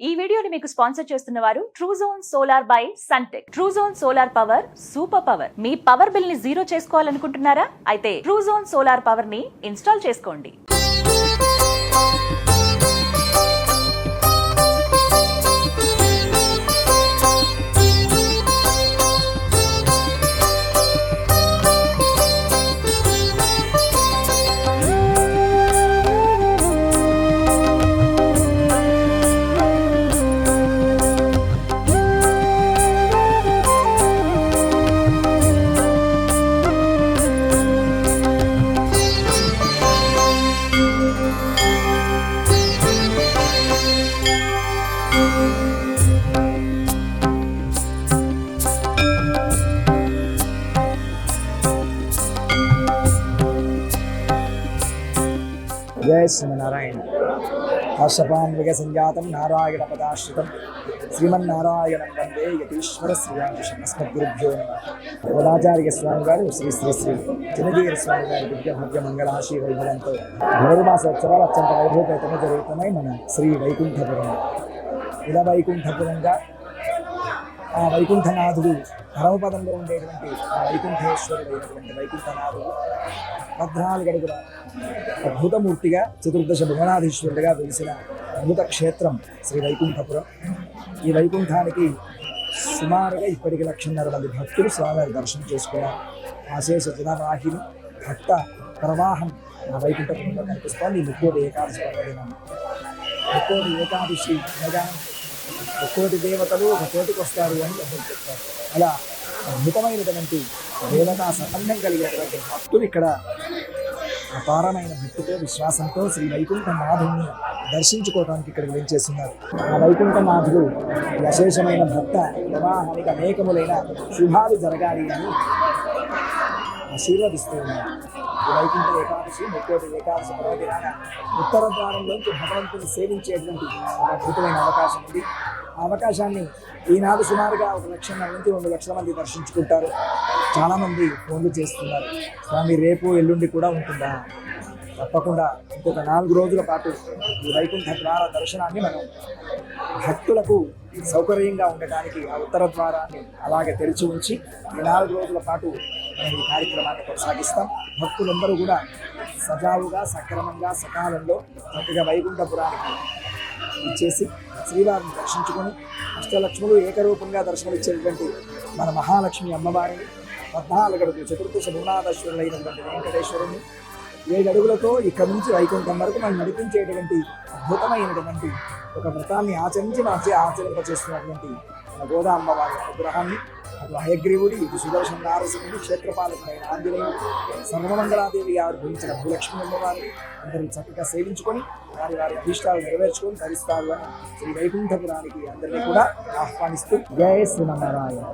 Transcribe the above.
ఈ వీడియోని మీకు స్పాన్సర్ చేస్తున్న వారు Truezone solar by Suntech. Truezone solar power super power. మీ పవర్ బిల్ ని జీరో చేసుకోవాలనుకుంటున్నారా? అయితే ట్రూజోన్ సోలార్ పవర్ ని ఇన్స్టాల్ చేసుకోండి. जय श्रीमनारायण. हर्षपान्विक संजातं नारायण पदाश्रितं श्रीमन्नारायणं वंदे यतीश्वर श्रीरामकृष्ण अस्मद्गुरुभ्यो नमः. वदाचार्य स्वामी गारु श्री श्री श्री चिन्नगीर स्वामी गाరి దివ్య భవ్య మంగళాశీ వైభవంతో ధనుర్మాస ఉత్సవాలు అత్యంత వైభవపేతంగా జరుగుతున్నాయి మన శ్రీ వైకుంఠపురం. ఇలా వైకుంఠపురంగా ఆ వైకుంఠనాథుడు పరమపదంలో ఉండేటువంటి ఆ వైకుంఠేశ్వరుడు అయినటువంటి వైకుంఠనాథుడు 14 అడుగుల అద్భుతమూర్తిగా చతుర్దశ భువనాధీశ్వరుడిగా వెలిసిన అద్భుత క్షేత్రం శ్రీ వైకుంఠపురం. ఈ వైకుంఠానికి సుమారుగా ఇప్పటికి 1,50,000 మంది భక్తులు స్వామివారి దర్శనం చేసుకున్నారు. ఆశేష జనవాహిని భక్త ప్రవాహం ఆ వైకుంఠపురంలో కనిపిస్తోంది. ముక్కోటి ఏకాదశి పర్వదినం. ముక్కోటి ఏకాదశి అనగా ఒక్కోటి దేవతలు ఒక చోటికి వస్తారు అని చెప్తారు. అలా అద్భుతమైనటువంటి దేవతా సంబంధం కలిగినటువంటి భక్తులు ఇక్కడ అపారమైన భక్తితో విశ్వాసంతో శ్రీ వైకుంఠనాథుని దర్శించుకోవడానికి ఇక్కడ వేంచేస్తున్నారు. ఆ వైకుంఠనాథుడు విశేషమైన భక్త ప్రవాహానికి అనేకములైన శుభాలు జరగాలి అని ఆశీర్వదిస్తూ ఉన్నారు. ఈ వైకుంఠ ఏకాదశి ముక్కోటి ఏకాదశి పర్వదినాన ఉత్తర ద్వారంలోంచి భగవంతుని సేవించేటువంటి ఒక అద్భుతమైన అవకాశం ఉంది. ఆ అవకాశాన్ని ఈనాడు సుమారుగా 1,00,000 నుంచి 2,00,000 మంది దర్శించుకుంటారు. చాలామంది ఫోన్లు చేస్తున్నారు, స్వామి రేపు ఎల్లుండి కూడా ఉంటుందా? తప్పకుండా ఇంకొక 4 రోజుల పాటు ఈ వైకుంఠ ద్వార దర్శనాన్ని మనం భక్తులకు సౌకర్యంగా ఉండటానికి ఆ ఉత్తర ద్వారాన్ని అలాగే తెరిచి ఉంచి ఈ 4 రోజుల పాటు మనం ఈ కార్యక్రమాన్ని కొనసాగిస్తాం. భక్తులందరూ కూడా సజావుగా సక్రమంగా సకాలంలో చక్కగా వైకుంఠపురానికి ఇచ్చేసి శ్రీవారిని దర్శించుకొని అష్టలక్ష్ములు ఏకరూపంగా దర్శనమిచ్చేటువంటి మన మహాలక్ష్మి అమ్మవారిని 14 అడుగులు చతుర్దశ భువనాధీశ్వరులైనటువంటి వెంకటేశ్వరుని 7 అడుగులతో ఇక్కడి నుంచి వైకుంఠం వరకు మనం నడిపించేటువంటి అద్భుతమైనటువంటి ఒక వ్రతాన్ని ఆచరింపచేస్తున్నటువంటి మన గోదా అమ్మవారి అనుగ్రహాన్ని అటు హయగ్రీవుడి ఇటు సుదర్శన నారసింహుడు క్షేత్రపాలకుడైన ఆంజనేయుడు సర్వమంగళాదేవి గారు గురించిన భూలక్ష్మి అమ్మవారిని అందరూ చక్కగా సేవించుకొని వారి వారి అభిష్టాలు నెరవేర్చుకొని ధరిస్తారు అని శ్రీ వైకుంఠపురానికి అందరినీ కూడా ఆహ్వానిస్తూ జయ శ్రీమన్నారాయణ.